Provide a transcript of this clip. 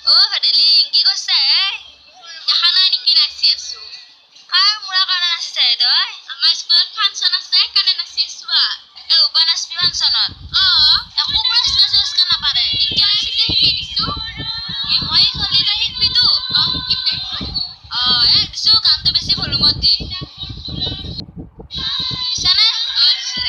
Oh, Hadeling, কি কৈছে? দেখা নাই নেকি নাচি আছো। কাৰ মুৰা কাৰণে নাচিছে তই? আমাৰ স্কুলত ফাংচন আছে, কাৰণে নাচি আছো আ। এই উবা নাচবি ফাংচনত? একো পুৰস্কাৰ নাপাৰে। এতিয়া নাচিলে শিকি দিছো। মই চলি তই শিকবি তো? শিকিম দে। দিছো গানটো বেছি ভলুমত দি। দিছানে? দিছে।